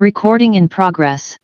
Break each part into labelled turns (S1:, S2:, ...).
S1: Recording in progress.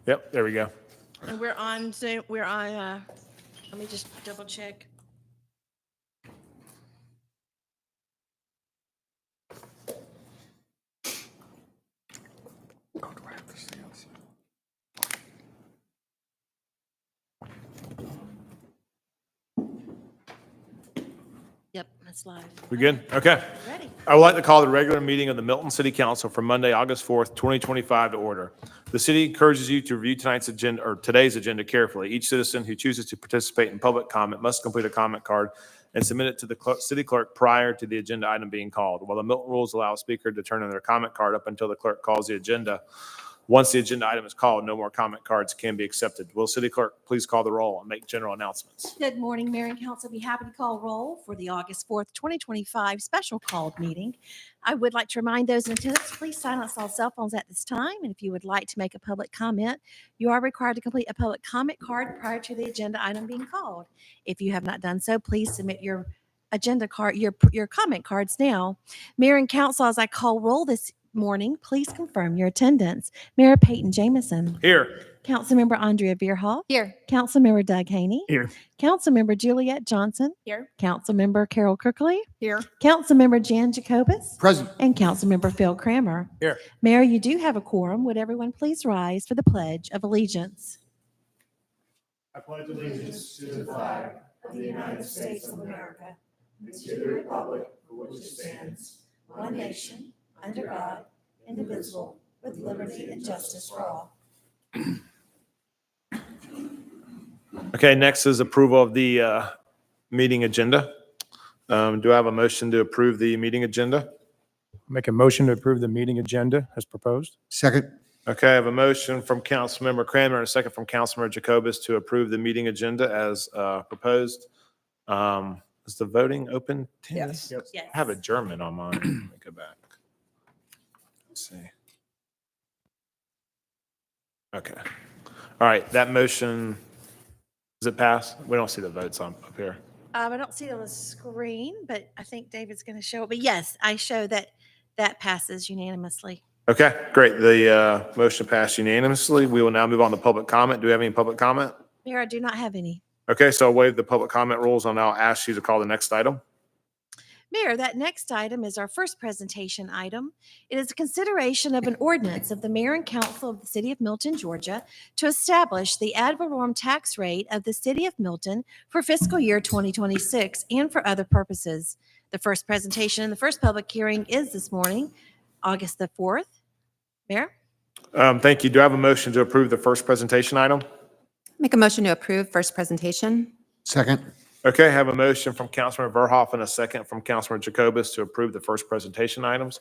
S2: Yep, there we go.
S3: And we're on Zoom. We're on. Let me just double check. Yep, that's live.
S2: We good? Okay.
S3: Ready?
S2: I would like to call the regular meeting of the Milton City Council for Monday, August 4th, 2025 to order. The city encourages you to review tonight's agenda or today's agenda carefully. Each citizen who chooses to participate in public comment must complete a comment card and submit it to the city clerk prior to the agenda item being called. While the Milton rules allow a speaker to turn in their comment card up until the clerk calls the agenda, once the agenda item is called, no more comment cards can be accepted. Will city clerk please call the roll and make general announcements?
S3: Good morning, Mayor and Council. Be happy to call roll for the August 4th, 2025 special called meeting. I would like to remind those in attendance, please silence all cell phones at this time. And if you would like to make a public comment, you are required to complete a public comment card prior to the agenda item being called. If you have not done so, please submit your agenda card, your comment cards now. Mayor and Council, as I call roll this morning, please confirm your attendance. Mayor Peyton Jamison.
S2: Here.
S3: Councilmember Andrea Beerhoff.
S1: Here.
S3: Councilmember Doug Haney.
S2: Here.
S3: Councilmember Juliet Johnson.
S1: Here.
S3: Councilmember Carol Kirkley.
S1: Here.
S3: Councilmember Jan Jacobus.
S4: Present.
S3: And Councilmember Phil Crammer.
S2: Here.
S3: Mayor, you do have a quorum. Would everyone please rise for the Pledge of Allegiance?
S2: I pledge allegiance to the flag
S3: of the United States of America and to the republic for which it stands, one nation, under God, indivisible, with liberty and justice for all.
S2: Okay, next is approval of the meeting agenda. Do I have a motion to approve the meeting agenda?
S5: Make a motion to approve the meeting agenda as proposed.
S4: Second.
S2: Okay, I have a motion from Councilmember Cranmer and a second from Councilmember Jacobus to approve the meeting agenda as proposed. Is the voting open? Tim?
S1: Yes.
S3: Yes.
S2: I have a German on mine. Let me go back. Let's see. Okay. All right, that motion, does it pass? We don't see the votes on up here.
S3: I don't see it on the screen, but I think David's going to show it. But yes, I show that that passes unanimously.
S2: Okay, great. The motion passed unanimously. We will now move on to public comment. Do we have any public comment?
S3: Mayor, I do not have any.
S2: Okay, so I'll waive the public comment rules. I'll now ask you to call the next item.
S3: Mayor, that next item is our first presentation item. It is a consideration of an ordinance of the mayor and council of the city of Milton, Georgia, to establish the ad valorem tax rate of the city of Milton for fiscal year 2026 and for other purposes. The first presentation and the first public hearing is this morning, August the 4th. Mayor?
S2: Thank you. Do I have a motion to approve the first presentation item?
S1: Make a motion to approve first presentation.
S4: Second.
S2: Okay, I have a motion from Councilmember Verhoff and a second from Councilmember Jacobus to approve the first presentation items.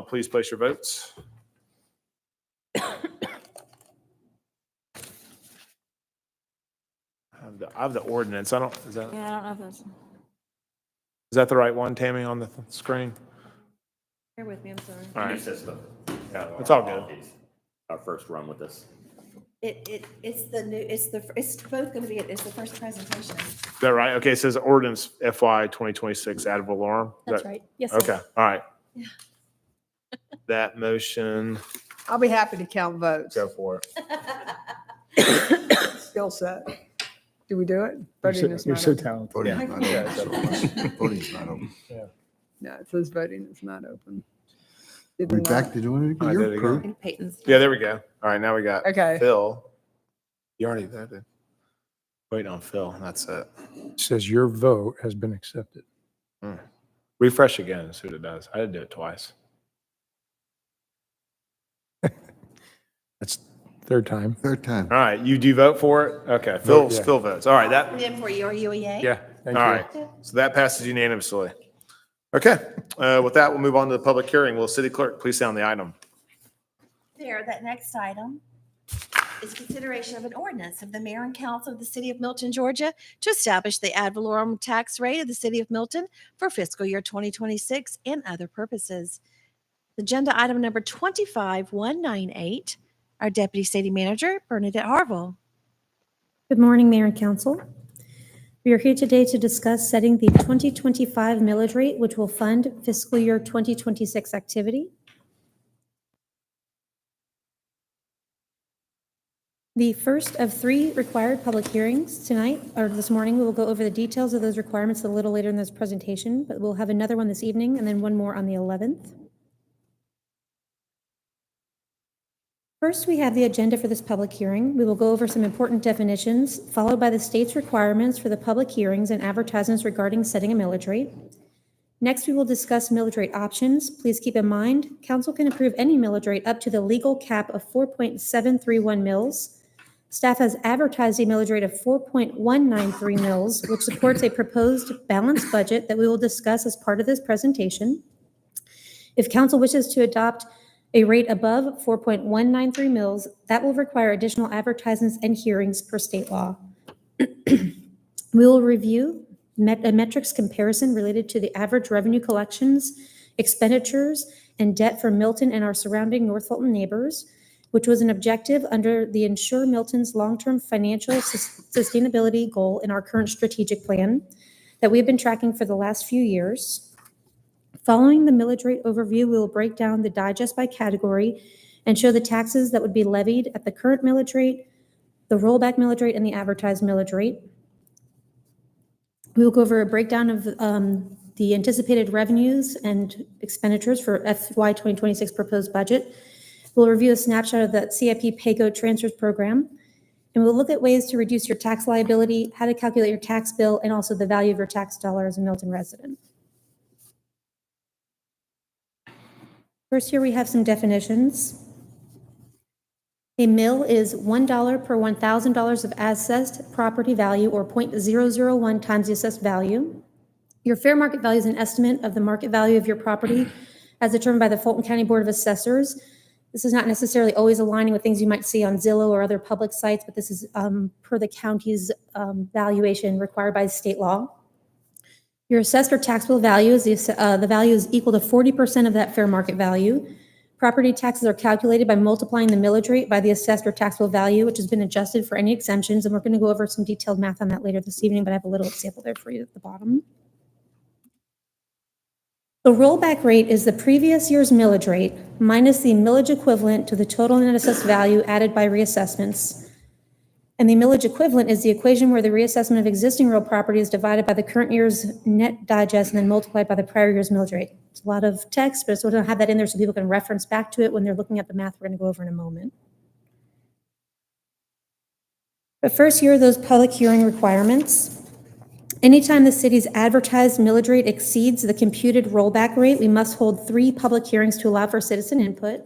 S2: Please place your votes. I have the ordinance. Is
S1: Yeah, I don't know if that's.
S2: that the right one, Tammy, on the screen?
S3: Bear with me, I'm sorry.
S2: All right,
S6: System.
S2: yeah, it's all good.
S6: Our first run with this.
S3: It's both going to be, it's the first presentation.
S2: Is that right? Okay, it says ordinance FY 2026 ad valorem.
S3: That's right. Yes.
S2: Okay, all right.
S3: Yeah.
S2: That motion,
S7: I'll be happy to count votes.
S2: go for it.
S7: Skill set. Do we do it? Voting is
S5: You're
S7: not
S5: so
S7: open.
S5: talented.
S4: Voting is not open. Voting is not open.
S7: No, it says voting is not open. Did
S4: We
S7: we
S4: back
S7: not?
S4: to doing it
S2: I
S4: again?
S2: did it
S4: You're
S2: again.
S1: And Peyton's.
S2: Yeah, there we go. All right, now we got
S7: Okay.
S2: Phil. You already voted. Wait on Phil, that's it.
S5: It says your vote has been accepted.
S2: Refresh again and see what it does. I did do it twice.
S5: That's third time.
S4: Third time.
S2: All right, you do vote for it? Okay,
S5: Vote, yeah.
S2: Phil votes. All right, that,
S3: And then for you, are you a yay?
S5: Yeah, thank
S2: all
S5: you.
S2: right. So that passes unanimously. Okay, with that, we'll move on to the public hearing. Will City Clerk please sound the item?
S3: There, that next item is consideration of an ordinance of the mayor and council of the city of Milton, Georgia, to establish the ad valorem tax rate of the city of Milton for fiscal year 2026 and other purposes. Agenda item number 25198, our deputy city manager, Bernadette Harville.
S8: Good morning, Mayor and Council. We are here today to discuss setting the 2025 millage rate, which will fund fiscal year 2026 activity. The first of 3 required public hearings tonight, or this morning. We will go over the details of those requirements a little later in this presentation, but we'll have another one this evening and then one more on the 11th. First, we have the agenda for this public hearing. We will go over some important definitions, followed by the state's requirements for the public hearings and advertisements regarding setting a millage rate. Next, we will discuss millage rate options. Please keep in mind, council can approve any millage rate up to the legal cap of 4.731 mils. Staff has advertised a millage rate of 4.193 mils, which supports a proposed balanced budget that we will discuss as part of this presentation. If council wishes to adopt a rate above 4.193 mils, that will require additional advertisements and hearings per state law. We will review a metrics comparison related to the average revenue collections, expenditures, and debt for Milton and our surrounding North Fulton neighbors, which was an objective under the Ensure Milton's long-term financial sustainability goal in our current strategic plan that we've been tracking for the last few years. Following the millage rate overview, we will break down the digest by category and show the taxes that would be levied at the current millage rate, the rollback millage rate, and the advertised millage rate. We will go over a breakdown of the anticipated revenues and expenditures for FY 2026 proposed budget. We'll review a snapshot of the CIP PayGo transfers program, and we'll look at ways to reduce your tax liability, how to calculate your tax bill, and also the value of your tax dollar as a Milton resident. First, here we have some definitions. A mill is $1 per $1,000 of assessed property value, or 0.001 times the assessed value. Your fair market value is an estimate of the market value of your property as determined by the Fulton County Board of Assessors. This is not necessarily always aligning with things you might see on Zillow or other public sites, but this is per the county's valuation required by state law. Your assessed or taxable value is the value is equal to 40% of that fair market value. Property taxes are calculated by multiplying the millage rate by the assessed or taxable value, which has been adjusted for any exemptions, and we're going to go over some detailed math on that later this evening, but I have a little example there for you at the bottom. The rollback rate is the previous year's millage rate minus the millage equivalent to the total net assessed value added by reassessments. And the millage equivalent is the equation where the reassessment of existing real property is divided by the current year's net digest and then multiplied by the prior year's millage rate. It's a lot of text, but I still want to have that in there so people can reference back to it when they're looking at the math we're going to go over in a moment. But first, here are those public hearing requirements. Anytime the city's advertised millage rate exceeds the computed rollback rate, we must hold 3 public hearings to allow for citizen input.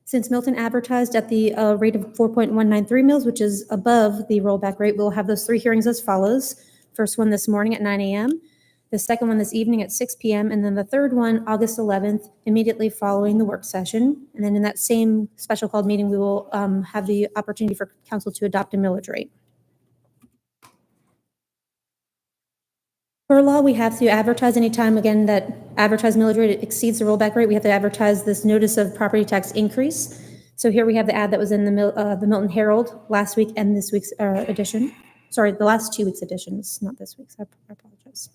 S8: Since Milton advertised at the rate of 4.193 mils, which is above the rollback rate, we'll have those 3 hearings as follows. First one this morning at 9 a.m., the second one this evening at 6 p.m., and then the third one, August 11th, immediately following the work session. And then in that same special called meeting, we will have the opportunity for council to adopt a millage rate. Per law, we have to advertise anytime, again, that advertised millage rate exceeds the rollback rate. We have to advertise this notice of property tax increase. So here we have the ad that was in the Milton Herald last week and this week's edition. Sorry, the last 2 weeks' editions, not this week's. I apologize.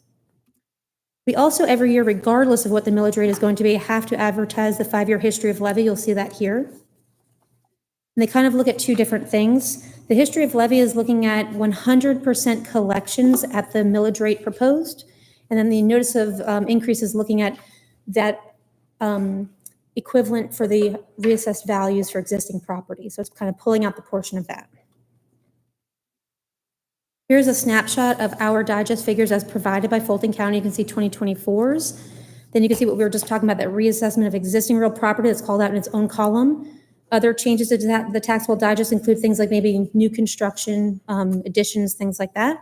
S8: We also, every year, regardless of what the millage rate is going to be, have to advertise the 5-year history of levy. You'll see that here. And they kind of look at 2 different things. The history of levy is looking at 100% collections at the millage rate proposed. And then the notice of increase is looking at that equivalent for the reassessed values for existing property. So it's kind of pulling out the portion of that. Here's a snapshot of our digest figures as provided by Fulton County. You can see 2024's. Then you can see what we were just talking about, that reassessment of existing real property that's called out in its own column. Other changes to the taxable digest include things like maybe new construction, additions, things like that.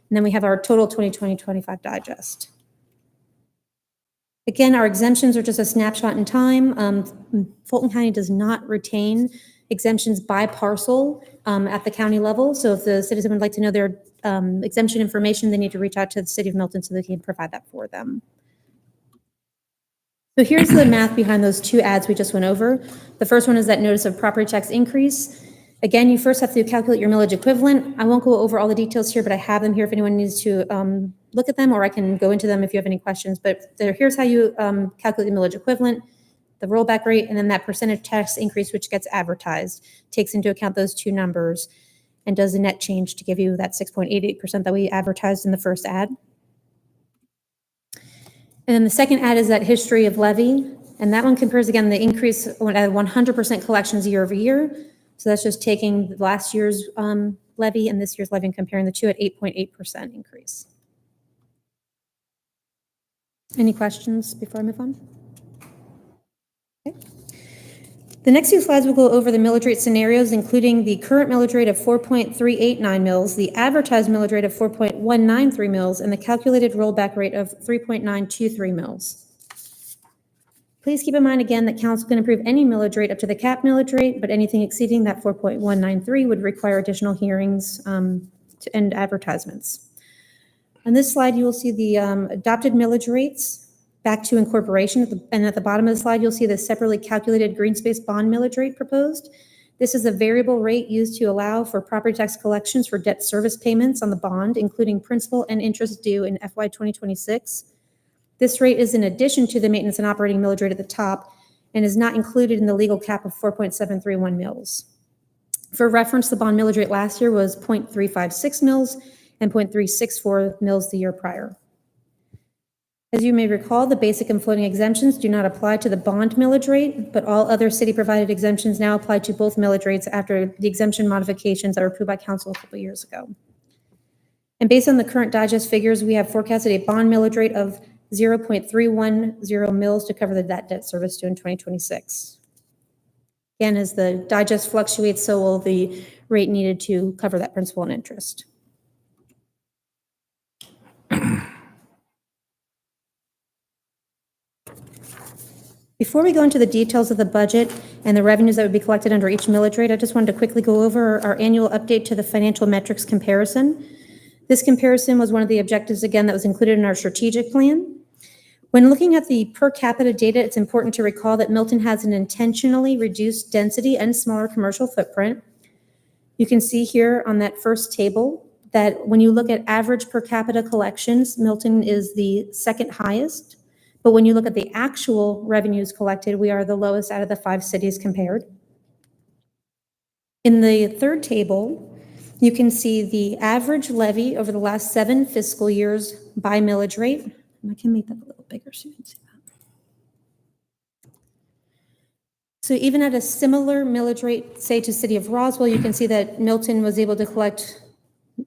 S8: And then we have our total 2020-25 digest. Again, our exemptions are just a snapshot in time. Fulton County does not retain exemptions by parcel at the county level. So if the citizen would like to know their exemption information, they need to reach out to the city of Milton so they can provide that for them. So here's the math behind those 2 ads we just went over. The first one is that notice of property tax increase. Again, you first have to calculate your millage equivalent. I won't go over all the details here, but I have them here if anyone needs to look at them, or I can go into them if you have any questions. But here's how you calculate the millage equivalent, the rollback rate, and then that percentage tax increase, which gets advertised, takes into account those 2 numbers and does a net change to give you that 6.88% that we advertised in the first ad. And then the second ad is that history of levy. And that one compares, again, the increase at 100% collections year over year. So that's just taking last year's levy and this year's levy and comparing the 2 at 8.8% increase. Any questions before I move on? Okay. The next 2 slides will go over the millage rate scenarios, including the current millage rate of 4.389 mils, the advertised millage rate of 4.193 mils, and the calculated rollback rate of 3.923 mils. Please keep in mind again that council can approve any millage rate up to the cap millage rate, but anything exceeding that 4.193 would require additional hearings and advertisements. On this slide, you will see the adopted millage rates back to incorporation, and at the bottom of the slide, you'll see the separately calculated green space bond millage rate proposed. This is a variable rate used to allow for property tax collections for debt service payments on the bond, including principal and interest due in FY 2026. This rate is in addition to the maintenance and operating millage rate at the top and is not included in the legal cap of 4.731 mils. For reference, the bond millage rate last year was 0.356 mils and 0.364 mils the year prior. As you may recall, the basic and floating exemptions do not apply to the bond millage rate, but all other city-provided exemptions now apply to both millage rates after the exemption modifications that were approved by council a couple years ago. And based on the current digest figures, we have forecasted a bond millage rate of 0.310 mils to cover the debt service due in 2026. Again, as the digest fluctuates, so will the rate needed to cover that principal and interest. Before we go into the details of the budget and the revenues that would be collected under each millage rate, I just wanted to quickly go over our annual update to the financial metrics comparison. This comparison was one of the objectives, again, that was included in our strategic plan. When looking at the per capita data, it's important to recall that Milton has an intentionally reduced density and smaller commercial footprint. You can see here on that first table that when you look at average per capita collections, Milton is the second highest. But when you look at the actual revenues collected, we are the lowest out of the 5 cities compared. In the third table, you can see the average levy over the last 7 fiscal years by millage rate. I can make that a little bigger so you can see that. So even at a similar millage rate, say to City of Roswell, you can see that Milton was able to collect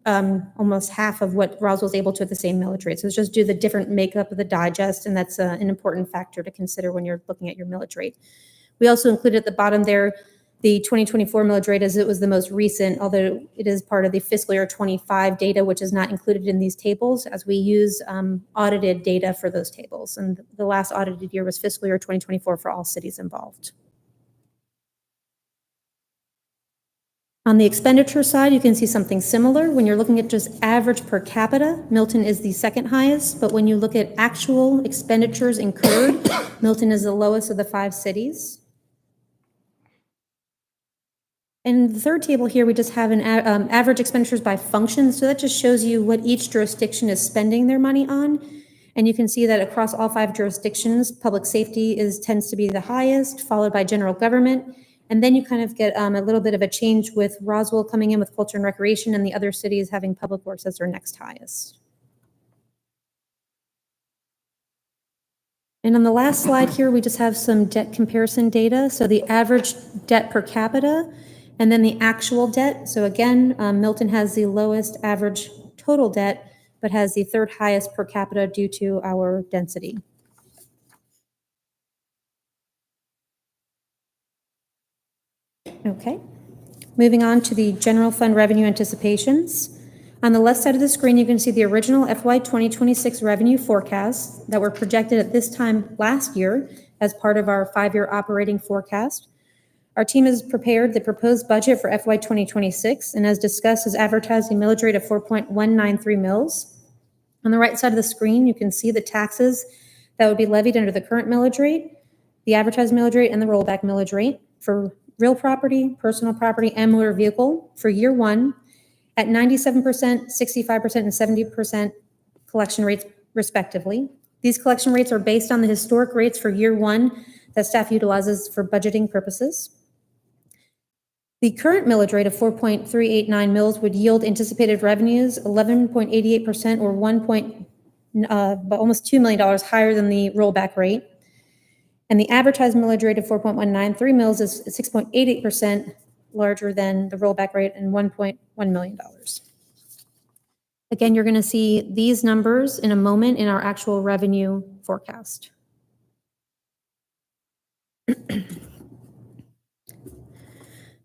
S8: almost half of what Roswell was able to at the same millage rate. So it's just due to the different makeup of the digest, and that's an important factor to consider when you're looking at your millage rate. We also included at the bottom there the 2024 millage rate as it was the most recent, although it is part of the fiscal year 25 data, which is not included in these tables as we use audited data for those tables. And the last audited year was fiscal year 2024 for all cities involved. On the expenditure side, you can see something similar. When you're looking at just average per capita, Milton is the second highest, but when you look at actual expenditures incurred, Milton is the lowest of the 5 cities. In the third table here, we just have an average expenditures by function. So that just shows you what each jurisdiction is spending their money on. And you can see that across all 5 jurisdictions, public safety tends to be the highest, followed by general government. And then you kind of get a little bit of a change with Roswell coming in with culture and recreation and the other cities having public works as their next highest. And on the last slide here, we just have some debt comparison data. So the average debt per capita and then the actual debt. So again, Milton has the lowest average total debt, but has the 3rd highest per capita due to our density. Okay, moving on to the general fund revenue anticipations. On the left side of the screen, you can see the original FY 2026 revenue forecasts that were projected at this time last year as part of our 5-year operating forecast. Our team has prepared the proposed budget for FY 2026, and as discussed, is advertising millage rate of 4.193 mils. On the right side of the screen, you can see the taxes that would be levied under the current millage rate, the advertised millage rate, and the rollback millage rate for real property, personal property, and motor vehicle for year 1 at 97%, 65%, and 70% collection rates respectively. These collection rates are based on the historic rates for year 1 that staff utilizes for budgeting purposes. The current millage rate of 4.389 mils would yield anticipated revenues 11.88% or almost $2 million higher than the rollback rate. And the advertised millage rate of 4.193 mils is 6.88% larger than the rollback rate and $1.1 million. Again, you're going to see these numbers in a moment in our actual revenue forecast.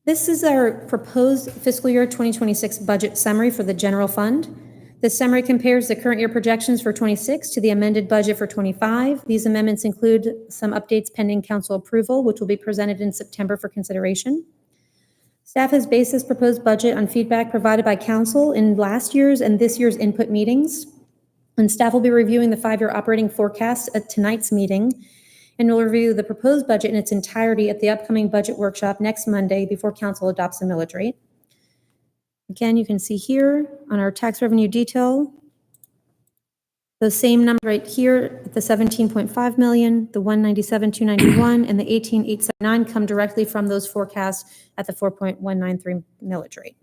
S8: This is our proposed fiscal year 2026 budget summary for the general fund. This summary compares the current year projections for 26 to the amended budget for 25. These amendments include some updates pending council approval, which will be presented in September for consideration. Staff has based this proposed budget on feedback provided by council in last year's and this year's input meetings. And staff will be reviewing the 5-year operating forecast at tonight's meeting, and will review the proposed budget in its entirety at the upcoming budget workshop next Monday before council adopts the millage rate. Again, you can see here on our tax revenue detail, Those same numbers right here, the 17.5 million, the 197,291, and the 18,879 come directly from those forecasts at the 4.193 millage rate.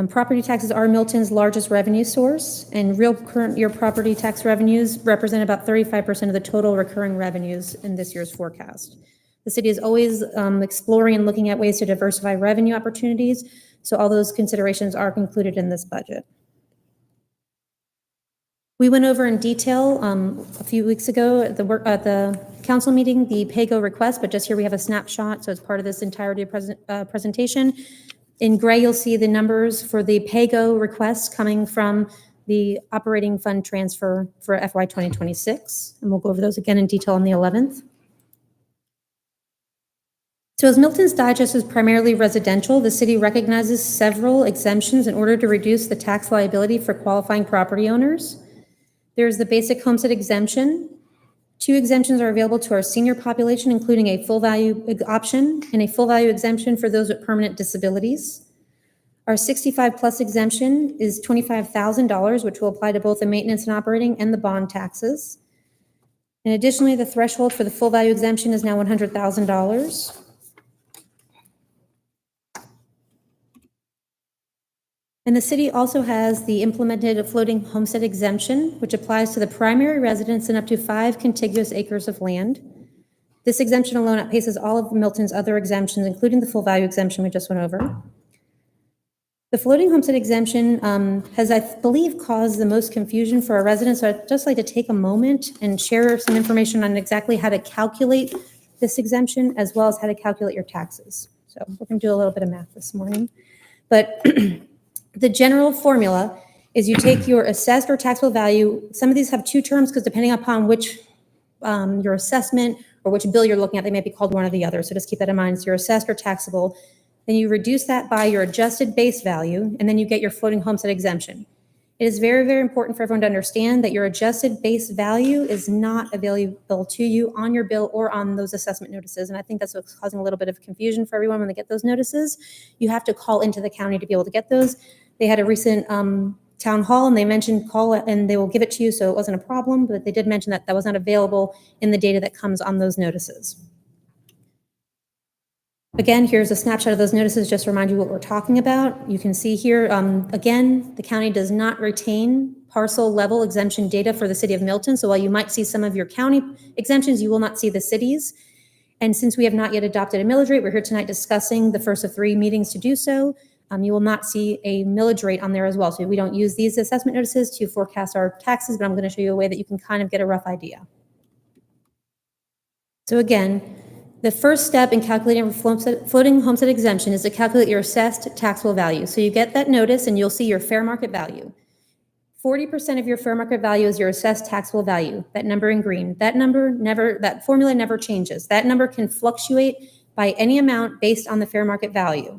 S8: Property taxes are Milton's largest revenue source, and real current year property tax revenues represent about 35% of the total recurring revenues in this year's forecast. The city is always exploring and looking at ways to diversify revenue opportunities, so all those considerations are included in this budget. We went over in detail a few weeks ago at the council meeting the PAYGO request, but just here we have a snapshot, so it's part of this entirety presentation. In gray, you'll see the numbers for the PAYGO requests coming from the operating fund transfer for FY 2026, and we'll go over those again in detail on the 11th. So as Milton's Digest is primarily residential, the city recognizes several exemptions in order to reduce the tax liability for qualifying property owners. There's the basic homestead exemption. 2 exemptions are available to our senior population, including a full value option and a full value exemption for those with permanent disabilities. Our 65 plus exemption is $25,000, which will apply to both the maintenance and operating and the bond taxes. And additionally, the threshold for the full value exemption is now $100,000. And the city also has the implemented floating homestead exemption, which applies to the primary residence and up to 5 contiguous acres of land. This exemption alone outpaces all of Milton's other exemptions, including the full value exemption we just went over. The floating homestead exemption has, I believe, caused the most confusion for our residents. So I'd just like to take a moment and share some information on exactly how to calculate this exemption, as well as how to calculate your taxes. So we're going to do a little bit of math this morning. But the general formula is you take your assessed or taxable value. Some of these have 2 terms because depending upon which your assessment or which bill you're looking at, they may be called one or the other. So just keep that in mind. So your assessed or taxable. Then you reduce that by your adjusted base value, and then you get your floating homestead exemption. It is very, very important for everyone to understand that your adjusted base value is not available to you on your bill or on those assessment notices. And I think that's what's causing a little bit of confusion for everyone when they get those notices. You have to call into the county to be able to get those. They had a recent town hall, and they mentioned call and they will give it to you, so it wasn't a problem, but they did mention that that was not available in the data that comes on those notices. Again, here's a snapshot of those notices, just to remind you what we're talking about. You can see here, again, the county does not retain parcel level exemption data for the city of Milton. So while you might see some of your county exemptions, you will not see the cities. And since we have not yet adopted a millage rate, we're here tonight discussing the first of 3 meetings to do so. You will not see a millage rate on there as well. So we don't use these assessment notices to forecast our taxes, but I'm going to show you a way that you can kind of get a rough idea. So again, the first step in calculating floating homestead exemption is to calculate your assessed taxable value. So you get that notice and you'll see your fair market value. 40% of your fair market value is your assessed taxable value, that number in green. That formula never changes. That number can fluctuate by any amount based on the fair market value.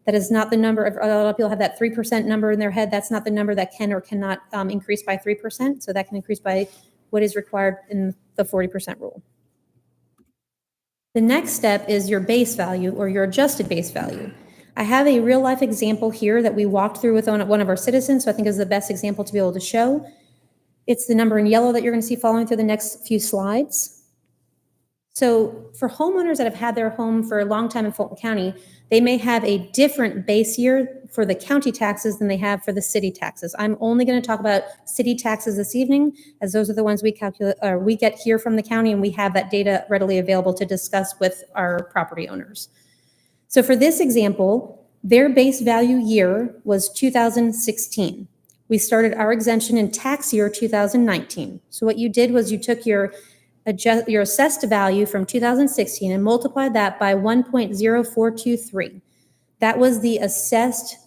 S8: That is not the number of, a lot of people have that 3% number in their head. That's not the number that can or cannot increase by 3%. So that can increase by what is required in the 40% rule. The next step is your base value or your adjusted base value. I have a real life example here that we walked through with one of our citizens, so I think is the best example to be able to show. It's the number in yellow that you're going to see following through the next few slides. So for homeowners that have had their home for a long time in Fulton County, they may have a different base year for the county taxes than they have for the city taxes. I'm only going to talk about city taxes this evening, as those are the ones we calculate, or we get here from the county, and we have that data readily available to discuss with our property owners. So for this example, their base value year was 2016. We started our exemption in tax year 2019. So what you did was you took your assessed value from 2016 and multiplied that by 1.0423. That was the assessed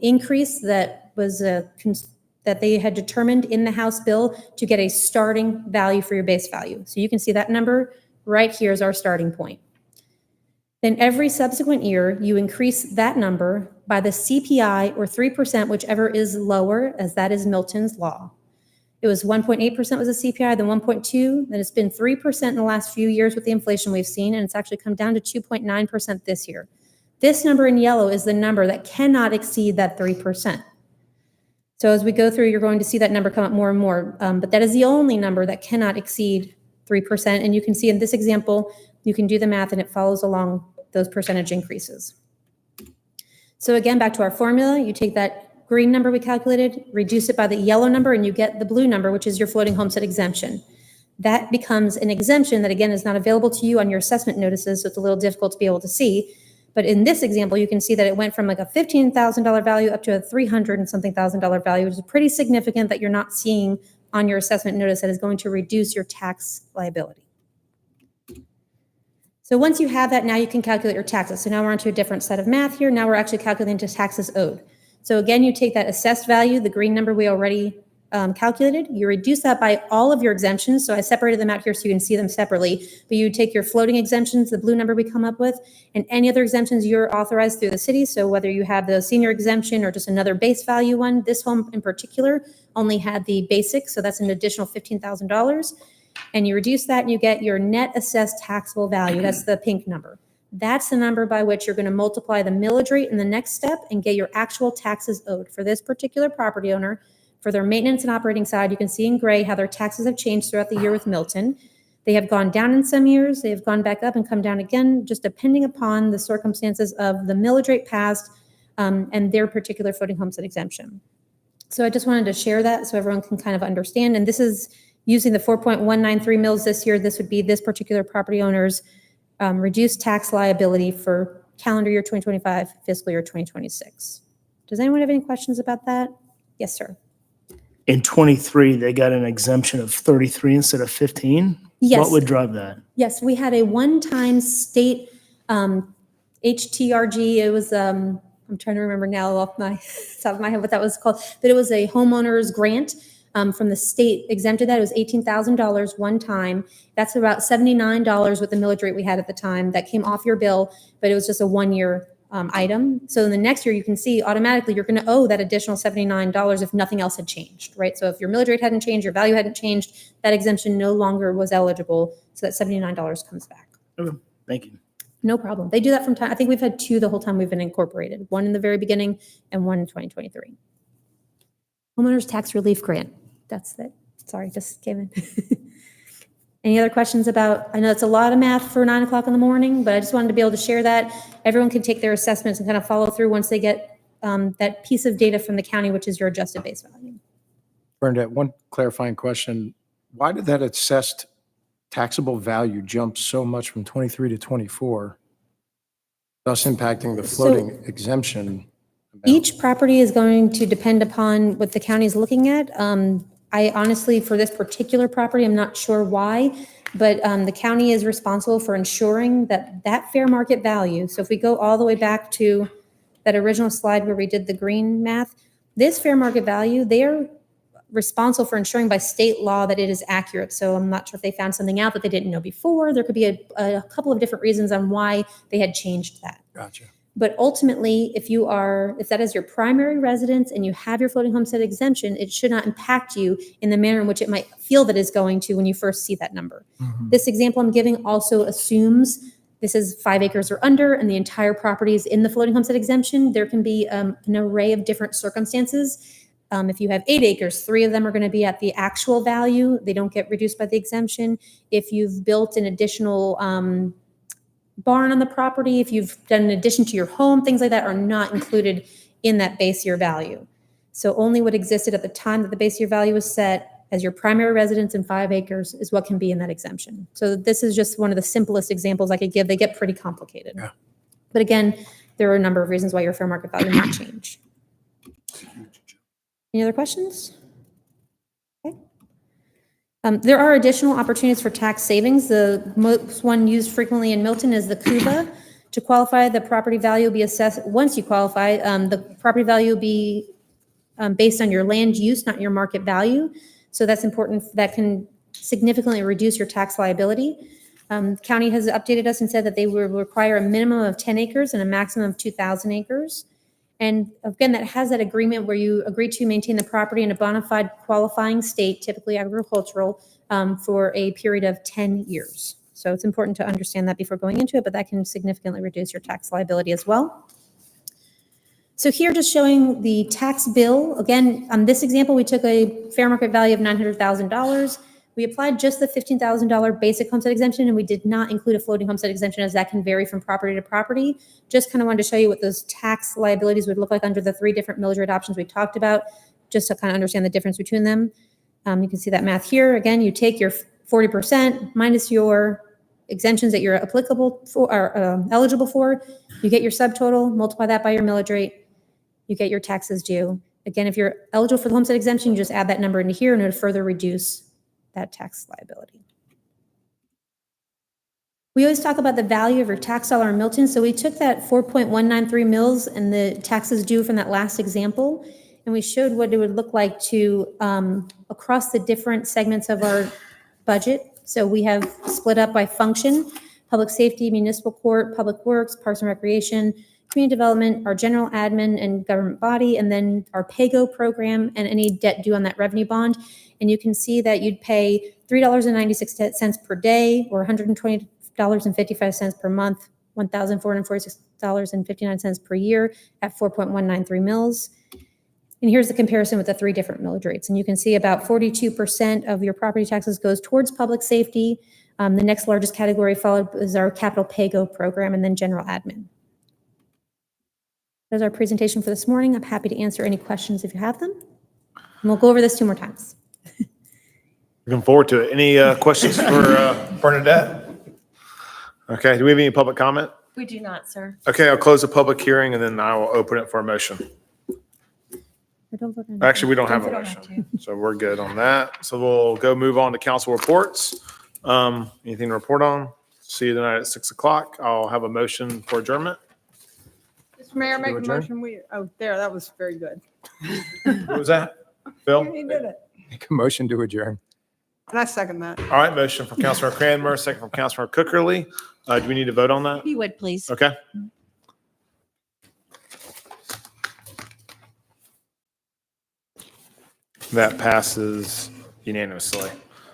S8: increase that was that they had determined in the House bill to get a starting value for your base value. So you can see that number right here is our starting point. Then every subsequent year, you increase that number by the CPI or 3%, whichever is lower, as that is Milton's law. It was 1.8% was the CPI, then 1.2%, then it's been 3% in the last few years with the inflation we've seen, and it's actually come down to 2.9% this year. This number in yellow is the number that cannot exceed that 3%. So as we go through, you're going to see that number come up more and more, but that is the only number that cannot exceed 3%. And you can see in this example, you can do the math and it follows along those percentage increases. So again, back to our formula, you take that green number we calculated, reduce it by the yellow number, and you get the blue number, which is your floating homestead exemption. That becomes an exemption that, again, is not available to you on your assessment notices, so it's a little difficult to be able to see. But in this example, you can see that it went from like a $15,000 value up to a $300 and something thousand value, which is pretty significant that you're not seeing on your assessment notice that is going to reduce your tax liability. So once you have that, now you can calculate your taxes. So now we're onto a different set of math here. Now we're actually calculating to taxes owed. So again, you take that assessed value, the green number we already calculated, you reduce that by all of your exemptions. So I separated them out here so you can see them separately, but you take your floating exemptions, the blue number we come up with, and any other exemptions you're authorized through the city. So whether you have the senior exemption or just another base value one, this home in particular only had the basic, so that's an additional $15,000. And you reduce that and you get your net assessed taxable value. That's the pink number. That's the number by which you're going to multiply the millage rate in the next step and get your actual taxes owed. For this particular property owner, for their maintenance and operating side, you can see in gray how their taxes have changed throughout the year with Milton. They have gone down in some years, they have gone back up and come down again, just depending upon the circumstances of the millage rate passed and their particular floating homestead exemption. So I just wanted to share that so everyone can kind of understand. And this is using the 4.193 mils this year. This would be this particular property owner's reduced tax liability for calendar year 2025, fiscal year 2026. Does anyone have any questions about that? Yes, sir.
S9: In 23, they got an exemption of 33 instead of 15?
S8: Yes.
S9: What would drive that?
S8: Yes, we had a one-time state HTRG. It was, I'm trying to remember now off my top of my head what that was called, but it was a homeowner's grant from the state exempted that. It was $18,000 one time. That's about $79 with the millage rate we had at the time. That came off your bill, but it was just a one-year item. So in the next year, you can see automatically you're going to owe that additional $79 if nothing else had changed, right? So if your millage rate hadn't changed, your value hadn't changed, that exemption no longer was eligible. So that $79 comes back.
S9: Okay, thank you.
S8: No problem. They do that from time. I think we've had two the whole time we've been incorporated, one in the very beginning and one in 2023. Homeowners tax relief grant. That's it. Sorry, just came in. Any other questions about, I know it's a lot of math for 9 o'clock in the morning, but I just wanted to be able to share that. Everyone can take their assessments and kind of follow through once they get that piece of data from the county, which is your adjusted base value.
S5: Bernadette, one clarifying question. Why did that assessed taxable value jump so much from 23 to 24, thus impacting the floating exemption amount?
S8: Each property is going to depend upon what the county is looking at. I honestly, for this particular property, I'm not sure why, but the county is responsible for ensuring that that fair market value. So if we go all the way back to that original slide where we did the green math, this fair market value, they are responsible for ensuring by state law that it is accurate. So I'm not sure if they found something out that they didn't know before. There could be a couple of different reasons on why they had changed that.
S5: Gotcha.
S8: But ultimately, if that is your primary residence and you have your floating homestead exemption, it should not impact you in the manner in which it might feel that it's going to when you first see that number.
S5: Mm-hmm.
S8: This example I'm giving also assumes this is 5 acres or under and the entire property is in the floating homestead exemption. There can be an array of different circumstances. If you have 8 acres, 3 of them are going to be at the actual value. They don't get reduced by the exemption. If you've built an additional barn on the property, if you've done an addition to your home, things like that are not included in that base year value. So only what existed at the time that the base year value was set as your primary residence in 5 acres is what can be in that exemption. So this is just one of the simplest examples I could give. They get pretty complicated.
S5: Yeah.
S8: But again, there are a number of reasons why your fair market value might change. Any other questions? Okay. There are additional opportunities for tax savings. The most one used frequently in Milton is the CUBA. To qualify, the property value will be assessed. Once you qualify, the property value will be based on your land use, not your market value. So that's important. That can significantly reduce your tax liability. County has updated us and said that they will require a minimum of 10 acres and a maximum of 2,000 acres. And again, that has that agreement where you agree to maintain the property in a bona fide qualifying state, typically agricultural, for a period of 10 years. So it's important to understand that before going into it, but that can significantly reduce your tax liability as well. So here, just showing the tax bill. Again, on this example, we took a fair market value of $900,000. We applied just the $15,000 basic homestead exemption, and we did not include a floating homestead exemption, as that can vary from property to property. Just kind of wanted to show you what those tax liabilities would look like under the 3 different millage rate options we talked about, just to kind of understand the difference between them. You can see that math here. Again, you take your 40% minus your exemptions that you're applicable for or eligible for. You get your subtotal, multiply that by your millage rate. You get your taxes due. Again, if you're eligible for the homestead exemption, you just add that number into here and it would further reduce that tax liability. We always talk about the value of your tax dollar in Milton. So we took that 4.193 mils and the taxes due from that last example, and we showed what it would look like to across the different segments of our budget. So we have split up by function: public safety, municipal court, public works, parks and recreation, community development, our general admin and government body, and then our PAYGO program and any debt due on that revenue bond. And you can see that you'd pay $3.96 per day, or $120.55 per month, $1,446.59 per year at 4.193 mils. And here's the comparison with the 3 different millage rates. And you can see about 42% of your property taxes goes towards public safety. The next largest category followed is our capital PAYGO program, and then general admin. That's our presentation for this morning. I'm happy to answer any questions if you have them. And we'll go over this 2 more times.
S2: Looking forward to it. Any questions for Bernadette? Okay, do we have any public comment?
S3: We do not, sir.
S2: Okay, I'll close the public hearing and then I will open it for a motion. Actually, we don't have a motion, so we're good on that. So we'll move on to council reports. Anything to report on? See you tonight at 6 o'clock. I'll have a motion for adjournment.
S7: Mr. Mayor, make a
S5: adjourn?
S7: motion. There, that was very good.
S2: What was that? Bill?
S7: He did it.
S5: Make a motion to adjourn.
S7: And I second that.
S2: All right, motion from Councilor Cranmer, second from Councilor Cookerly. Do we need to vote on that?
S3: If you would, please.
S2: Okay. That passes unanimously.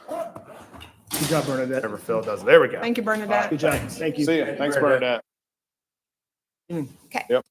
S9: Good job, Bernadette.
S2: Whatever Phil does. There we go.
S7: Thank you, Bernadette.
S9: Good job. Thank you.
S2: See you. Thanks, Bernadette.
S1: Okay.
S2: Yep.